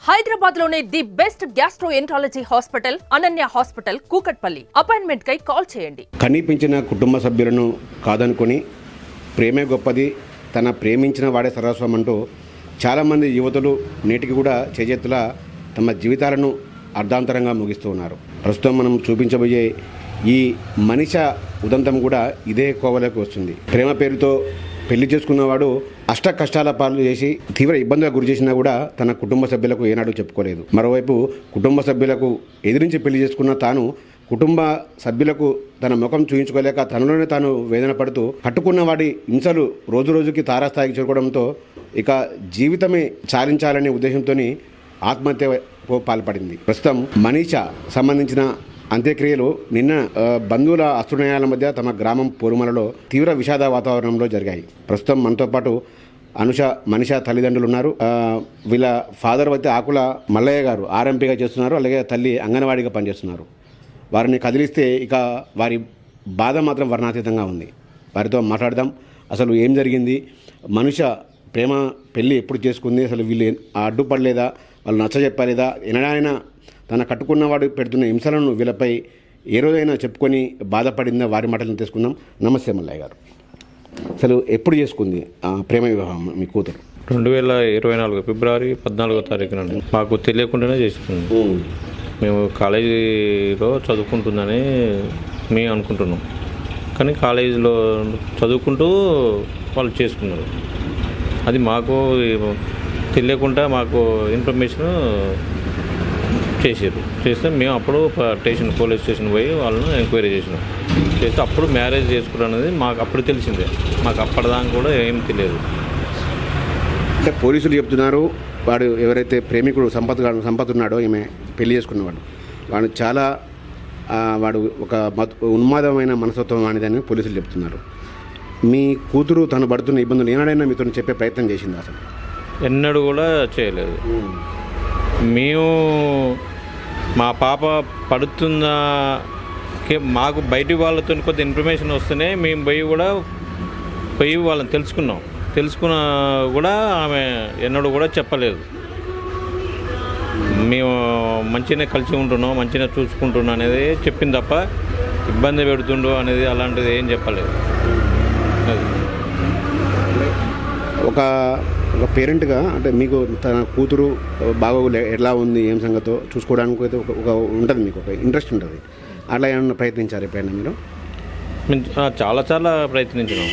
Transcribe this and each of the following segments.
హైదరాబాద్ లోనే the best gastroenterology hospital Ananya hospital Kukatpally. Appointment కై call చేయండి. కనిపించిన కుటుంబ సభ్యులను కాదనుకొని ప్రేమే గొప్పది, తన ప్రేమించిన వాడే సర్వస్వం అంటూ చాలామంది యువతులు నేటికి కూడా చేజెత్తులా తమ జీవితాలను అర్ధాంతరంగా ముగిస్తూ ఉన్నారు. ప్రస్తుతం మనం చూపించబోయే ఈ మనిష ఉదంతం కూడా ఇదే కోవలోకి వస్తుంది. ప్రేమ పేరుతో పెళ్లి చేసుకున్నవాడు అష్ట కష్టాల పాలు చేసి తీవ్ర ఇబ్బందులకు గురి చేసినా కూడా తన కుటుంబ సభ్యులకు ఏనాడు చెప్పుకోలేదు. మరోవైపు కుటుంబ సభ్యులకు ఎదిరించి పెళ్లి చేసుకున్న తాను కుటుంబ సభ్యులకు తన ముఖం చూయించుకోలేక తనలోనే తాను వేదన పడుతూ కట్టుకున్న వాడి హింసలు రోజు రోజుకి తారాస్థాయికి చేరుకోవడంతో ఇక జీవితమే చాలించాలనే ఉద్దేశంతో ఆత్మహత్యకు పాల్పడింది. ప్రస్తుతం మనీష సంబంధించిన అంత్యక్రియలు నిన్న బంధువుల అశ్రునయాల మధ్య తమ గ్రామం పూర్మలలో తీవ్ర విషాద వాతావరణంలో జరిగాయి. ప్రస్తుతం మనతో పాటు మనీష తల్లిదండ్రులు ఉన్నారు. వీళ్ళ ఫాదర్ అయితే ఆకుల మల్లయ్య గారు ఆర్ఎంపీగా చేస్తున్నారు, అలాగే తల్లి అంగన్వాడీగా పనిచేస్తున్నారు. వారిని కదిలిస్తే ఇక వారి బాధ మాత్రం వర్ణాతీతంగా ఉంది. వారితో మాట్లాడదాం. అసలు ఏం జరిగింది, మనీష ప్రేమ పెళ్ళి ఎప్పుడు చేసుకుంది, అసలు వీళ్ళు అడ్డుపడలేదా, వాళ్ళు నచ్చజెప్పలేదా, ఎనడైనా తన కట్టుకున్నవాడు పెడుతున్న హింసలను వీళ్ళపై ఏ రోజైనా చెప్పుకొని బాధపడిందా, వారి మాటలను తీసుకుందాం. నమస్తే మల్లయ్య గారు. అసలు ఎప్పుడు చేసుకుంది ప్రేమ వివాహం మీ కూతురు? 2024 ఫిబ్రవరి 14వ తారీఖున మాకు తెలియకుండానే చేసుకుంది. మేము కాలేజీలో చదువుకుంటుందని మేము అనుకుంటున్నాం, కానీ కాలేజీలో చదువుకుంటూ వాళ్ళు చేసుకున్నారు. అది మాకు తెలియకుండా మాకు ఇన్ఫర్మేషన్ చేస్తే మేము అప్పుడు పోలీస్ స్టేషన్ పోయి వాళ్ళను ఎంక్వైరీ చేసినాం. చేస్తే అప్పుడు మ్యారేజ్ చేసుకున్నాం అనేది మాకు అప్పుడు తెలిసిందే. మాకు అప్పటిదాకా కూడా ఏం తెలియదు. అంటే పోలీసులు చెప్తున్నారు, వాడు ఎవరైతే ప్రేమికుడు సంపత్ ఉన్నాడో, ఈమె పెళ్లి చేసుకున్నవాడు, వాడు చాలా వాడు ఒక ఉన్మాదమైన మనస్తత్వం అనేదని పోలీసులు చెప్తున్నారు. మీ కూతురు తను పడుతున్న ఇబ్బందులు ఏనాడైనా మీతో చెప్పే ప్రయత్నం చేసింది? అసలు ఎన్నడూ కూడా చేయలేదు. మేము మా పాప పడుతుందా మాకు బయటి వాళ్ళతో కొద్ది ఇన్ఫర్మేషన్ వస్తేనే మేము పోయి వాళ్ళని తెలుసుకున్న కూడా ఆమె ఎన్నడూ కూడా చెప్పలేదు. మేము మంచిగానే కలిసి ఉంటున్నాం, మంచిగా చూసుకుంటున్నాం అనేది చెప్పింది తప్ప ఇబ్బంది పెడుతుండో అనేది అలాంటిది ఏం చెప్పలేదు. ఒక పేరెంట్గా అంటే మీకు తన కూతురు బాగోగులు ఎలా ఉంది, ఏం సంగతో చూసుకోవడానికి అయితే ఒక ఉంటుంది, మీకు ఒక ఇంట్రెస్ట్ ఉంటుంది. అలా ఏమన్నా ప్రయత్నించారు ఎప్పుడైనా మీరు? చాలా ప్రయత్నించినాం.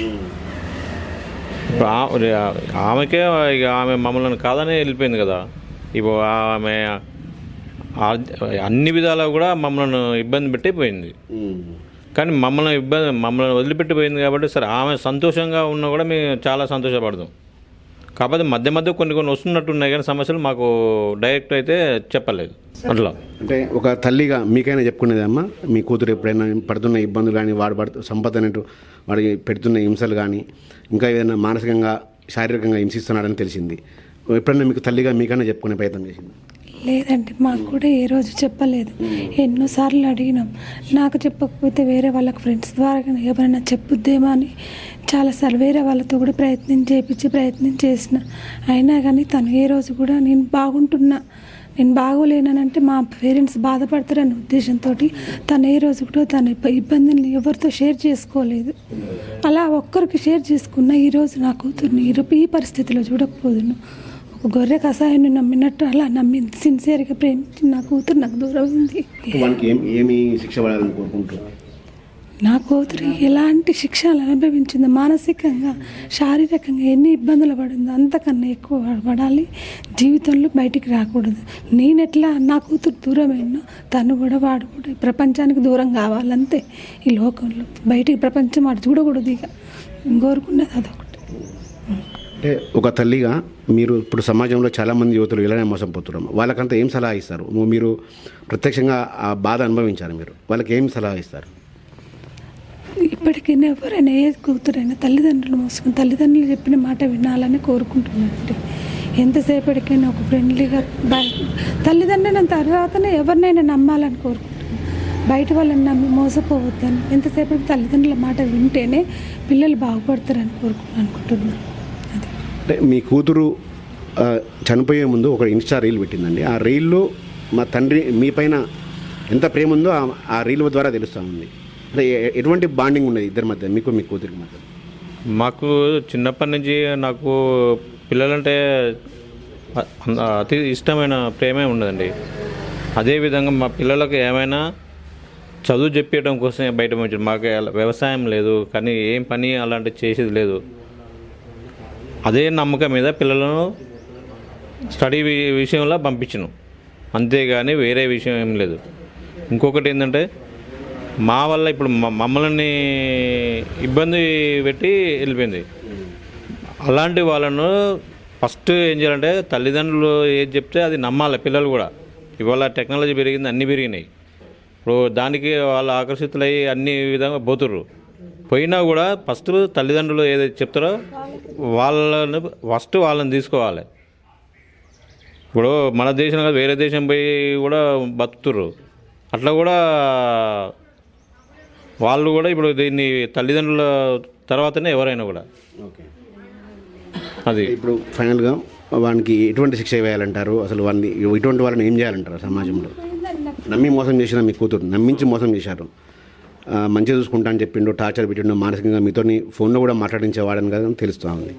ఆమెకే ఇక ఆమె మమ్మల్ని కాదని వెళ్ళిపోయింది కదా. ఇప్పుడు ఆమె అన్ని విధాలా కూడా మమ్మల్ని ఇబ్బంది పెట్టిపోయింది. కానీ మమ్మల్ని వదిలిపెట్టిపోయింది కాబట్టి సరే ఆమె సంతోషంగా ఉన్నా కూడా మేము చాలా సంతోషపడదాం. కాకపోతే మధ్య కొన్ని వస్తున్నట్టున్నాయి, కానీ సమస్యలు మాకు డైరెక్ట్ అయితే చెప్పలేదు. అట్లా అంటే ఒక తల్లిగా మీకైనా చెప్పుకునేది అమ్మ, మీ కూతురు ఎప్పుడైనా పడుతున్న ఇబ్బందులు కానీ, సంపద అన్నట్టు వాడికి పెడుతున్న హింసలు కానీ, ఇంకా ఏదైనా మానసికంగా శారీరకంగా హింసిస్తున్నాడని తెలిసింది, ఎప్పుడైనా మీకు తల్లిగా మీకైనా చెప్పుకునే ప్రయత్నం చేసింది? లేదండి, మాకు కూడా ఏ రోజు చెప్పలేదు. ఎన్నోసార్లు అడిగినాం. నాకు చెప్పకపోతే వేరే వాళ్ళకి ఫ్రెండ్స్ ద్వారా ఎవరైనా చెప్పుద్దేమో అని చాలాసార్లు వేరే వాళ్ళతో కూడా ప్రయత్నం చేసిన. అయినా కానీ తను ఏ రోజు కూడా నేను బాగోలేనంటే మా పేరెంట్స్ బాధపడతారనే ఉద్దేశంతో తను ఏ రోజు కూడా తన ఇబ్బందిని ఎవరితో షేర్ చేసుకోలేదు. అలా ఒక్కరికి షేర్ చేసుకున్న ఈరోజు నా కూతుర్ని ఈ పరిస్థితిలో చూడకపోదును. గొర్రె కషాయాన్ని నమ్మినట్టు అలా నమ్మింది. సిన్సియర్గా ప్రేమించి నా కూతురు నాకు దూరం అయింది. నా కూతురు ఎలాంటి శిక్షలు అనుభవించిందో, మానసికంగా శారీరకంగా ఎన్ని ఇబ్బందులు పడిందో అంతకన్నా ఎక్కువ పడాలి. జీవితంలో బయటికి రాకూడదు. నేనెట్లా నా కూతురు దూరమైనా తను కూడా వాడు కూడా ప్రపంచానికి దూరం కావాలంతే. ఈ లోకంలో బయటికి ప్రపంచం వాడు చూడకూడదు. ఇక కోరుకున్నది అదొకటి. అంటే ఒక తల్లిగా మీరు ఇప్పుడు సమాజంలో చాలామంది యువతులు ఇలానే మోసపోతున్నారు, వాళ్ళకంతా ఏం సలహా ఇస్తారు? మీరు ప్రత్యక్షంగా ఆ బాధ అనుభవించారు, మీరు వాళ్ళకి ఏం సలహా ఇస్తారు? ఇప్పటికైనా ఎవరైనా ఏ కూతురైనా తల్లిదండ్రులు మోసుకుని తల్లిదండ్రులు చెప్పిన మాట వినాలని కోరుకుంటున్నానండి. ఎంతసేపటికైనా ఒక ఫ్రెండ్లీగా తల్లిదండ్రుల తర్వాతనే ఎవరినైనా నమ్మాలని కోరుకుంటున్నాను. బయట వాళ్ళని నమ్మి మోసపోవద్దని, ఎంతసేపటికి తల్లిదండ్రుల మాట వింటేనే పిల్లలు బాగుపడతారని అనుకుంటున్నాను. అంటే మీ కూతురు చనిపోయే ముందు ఒక ఇన్స్టా రీల్ పెట్టిందండి. ఆ రీల్లో మా తండ్రి మీ పైన ఎంత ప్రేమ ఉందో ఆ రీల్ ద్వారా తెలుస్తూ ఉంది. అంటే ఎటువంటి బాండింగ్ ఉన్నది ఇద్దరి మధ్య, మీకు మీ కూతురికి మధ్య? మాకు చిన్నప్పటి నుంచి నాకు పిల్లలంటే అతి ఇష్టమైన ప్రేమే ఉన్నదండి. అదేవిధంగా మా పిల్లలకు ఏమైనా చదువు చెప్పేయడం కోసమే బయట పంపించారు. మాకు వ్యవసాయం లేదు, కానీ ఏం పని అలాంటివి చేసేది లేదు. అదే నమ్మకం మీద పిల్లలను స్టడీ విషయంలో పంపించను, అంతేగాని వేరే విషయం ఏం లేదు. ఇంకొకటి ఏంటంటే మా వల్ల ఇప్పుడు మమ్మల్ని ఇబ్బంది పెట్టి వెళ్ళిపోయింది. అలాంటి వాళ్ళను ఫస్ట్ ఏం చేయాలంటే తల్లిదండ్రులు ఏది చెప్తే అది నమ్మాలి పిల్లలు కూడా. ఇవాళ టెక్నాలజీ పెరిగింది, అన్నీ పెరిగినాయి. ఇప్పుడు దానికి వాళ్ళు ఆకర్షితులయ్యి అన్ని విధంగా పోతుర్రు. పోయినా కూడా ఫస్ట్ తల్లిదండ్రులు ఏదైతే చెప్తారో వాళ్ళని తీసుకోవాలి. ఇప్పుడు మన దేశం కాదు వేరే దేశం పోయి కూడా బతుకుతుర్రు. అట్లా కూడా వాళ్ళు కూడా ఇప్పుడు దీన్ని తల్లిదండ్రుల తర్వాతనే ఎవరైనా కూడా. ఓకే, అది ఇప్పుడు ఫైనల్గా వానికి ఎటువంటి శిక్ష వేయాలంటారు? అసలు వాడిని ఇటువంటి వాళ్ళని ఏం చేయాలంటారు సమాజంలో? నమ్మి మోసం చేసిన మీ కూతురు, నమ్మించి మోసం చేశారు. మంచిగా చూసుకుంటా అని చెప్పిండు, టార్చర్ పెట్టిండు, మానసికంగా మీతోని ఫోన్లో కూడా మాట్లాడించేవాడని కదా తెలుస్తూ ఉంది.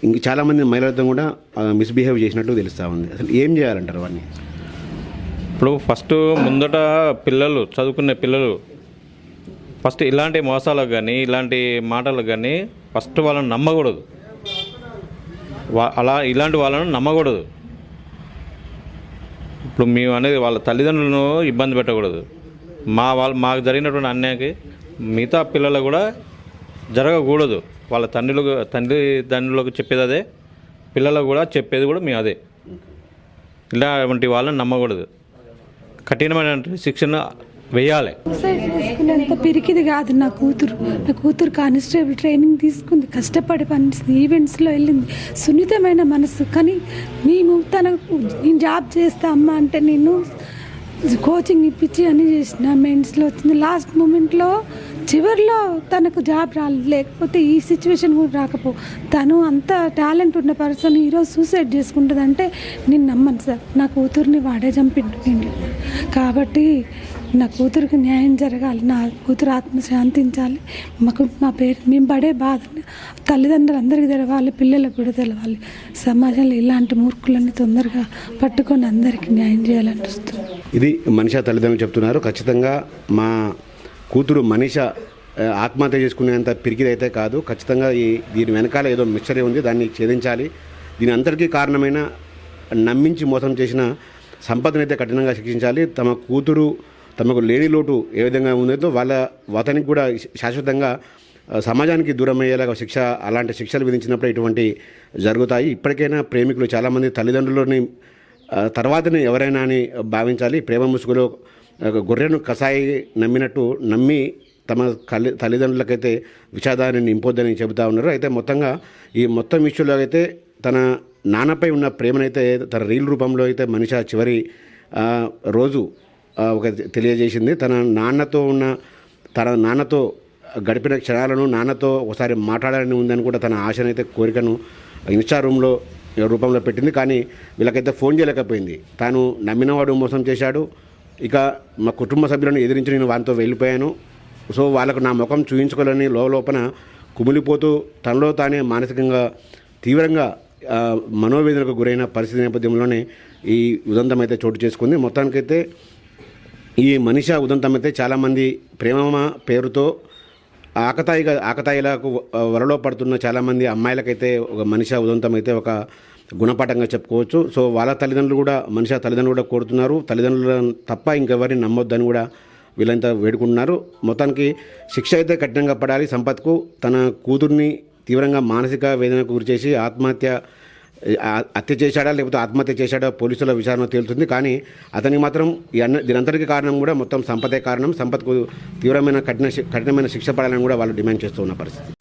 ఇంక చాలామంది మహిళలతో కూడా మిస్బిహేవ్ చేసినట్టు తెలుస్తూ ఉంది. అసలు ఏం చేయాలంటారు వాడిని? ఇప్పుడు ఫస్ట్ ముందట పిల్లలు చదువుకునే పిల్లలు ఫస్ట్ ఇలాంటి మోసాలకు కానీ ఇలాంటి మాటలకు కానీ ఫస్ట్ వాళ్ళని నమ్మకూడదు. ఇలాంటి వాళ్ళను నమ్మకూడదు. ఇప్పుడు మేము అనేది వాళ్ళ తల్లిదండ్రులను ఇబ్బంది పెట్టకూడదు. మాకు జరిగినటువంటి అన్యాయానికి మిగతా పిల్లలు కూడా జరగకూడదు. వాళ్ళ తండ్రులకు చెప్పేది అదే, పిల్లలకు కూడా చెప్పేది కూడా మేము అదే. ఇలాంటి వాళ్ళని నమ్మకూడదు. కఠినమైన శిక్షణ వేయాలి. సూసైడ్ చేసుకునేంత పిరికిది కాదు నా కూతురు కానిస్టేబుల్ ట్రైనింగ్ తీసుకుంది, కష్టపడి పనిచేసింది, ఈవెంట్స్లో వెళ్ళింది, సున్నితమైన మనసు. కానీ నేను జాబ్ చేస్తా అమ్మ అంటే నేను కోచింగ్ ఇప్పించి అన్నీ చేసిన, మెయిన్స్లో వచ్చింది. లాస్ట్ మూమెంట్లో చివరిలో తనకు జాబ్ రాలేదు, లేకపోతే ఈ సిచ్యువేషన్ కూడా రాకపో. తను అంత టాలెంట్ ఉన్న పర్సన్ ఈరోజు సూసైడ్ చేసుకుంటుందంటే నేను నమ్మను సార్. నా కూతుర్ని వాడే చంపిండు. కాబట్టి నా కూతురికి న్యాయం జరగాలి, నా కూతురు ఆత్మ శాంతించాలి. మా మేము పడే బాధని తల్లిదండ్రులు అందరికీ తెలవాలి, పిల్లలకు కూడా తెలవాలి. సమాజంలో ఇలాంటి మూర్ఖులన్నీ తొందరగా పట్టుకొని అందరికీ న్యాయం చేయాలనిపిస్తుంది. ఇది మనీషా తల్లిదండ్రులు చెప్తున్నారు. ఖచ్చితంగా మా కూతురు మనీషా ఆత్మహత్య చేసుకునేంత పిరికిదైతే కాదు. ఖచ్చితంగా దీని వెనకాల ఏదో మిస్టరీ ఉంది, దాన్ని ఛేదించాలి. దీని అందరికీ కారణమైన నమ్మించి మోసం చేసిన సంపదనైతే కఠినంగా శిక్షించాలి. తమ కూతురు తమకు లేని లోటు ఏ విధంగా ఉందో అతనికి కూడా శాశ్వతంగా సమాజానికి దూరం అయ్యేలాగా అలాంటి శిక్షలు విధించినప్పుడు ఇటువంటి జరుగుతాయి. ఇప్పటికైనా ప్రేమికులు చాలామంది తల్లిదండ్రులని తర్వాతనే ఎవరైనా అని భావించాలి. ప్రేమ ముసుగులో గొర్రెను కసాయి నమ్మినట్టు నమ్మి తమ తల్లిదండ్రులకైతే విషాదాన్ని నింపొద్దని చెబుతూ ఉన్నారు. అయితే మొత్తంగా ఈ మొత్తం విషయంలో అయితే తన నాన్నపై ఉన్న ప్రేమనైతే తన రీల్ రూపంలో అయితే మనీషా చివరి రోజు ఒక తెలియజేసింది. తన నాన్నతో గడిపిన క్షణాలను, నాన్నతో ఒకసారి మాట్లాడాలని ఉందని కూడా తన ఆశనైతే కోరికను ఇన్స్టా రూపంలో పెట్టింది. కానీ వీళ్ళకైతే ఫోన్ చేయలేకపోయింది. తాను నమ్మినవాడు మోసం చేశాడు, ఇక మా కుటుంబ సభ్యులను ఎదిరించి నేను వారితో వెళ్ళిపోయాను, సో వాళ్ళకు నా ముఖం చూయించుకోవాలని లోపల కుమిలిపోతూ తనలో తానే మానసికంగా తీవ్రంగా మనోవేదనకు గురైన పరిస్థితి నేపథ్యంలోనే ఈ ఉదంతం అయితే చోటు చేసుకుంది. మొత్తానికైతే ఈ మనీషా ఉదంతం అయితే చాలామంది ప్రేమ పేరుతో ఆకతాయిలకు వలలో పడుతున్న చాలామంది అమ్మాయిలకైతే ఒక మనీషా ఉదంతం అయితే ఒక గుణపాఠంగా చెప్పుకోవచ్చు. సో వాళ్ళ తల్లిదండ్రులు కూడా మనీషా తల్లిదండ్రులు కూడా కోరుతున్నారు, తల్లిదండ్రులను తప్ప ఇంకెవరిని నమ్మొద్దని కూడా వీళ్ళంతా వేడుకుంటున్నారు. మొత్తానికి శిక్ష అయితే కఠినంగా పడాలి. సంపత్కు తన కూతుర్ని తీవ్రంగా మానసిక వేదనకు గురిచేసి హత్య చేశాడా లేకపోతే ఆత్మహత్య చేశాడా పోలీసుల విచారణ తేలుతుంది. కానీ అతనికి మాత్రం దీనంతటికీ కారణం కూడా మొత్తం సంపదే కారణం. సంపత్కు తీవ్రమైన కఠినమైన శిక్ష పడాలని కూడా వాళ్ళు డిమాండ్ చేస్తూ ఉన్న పరిస్థితి.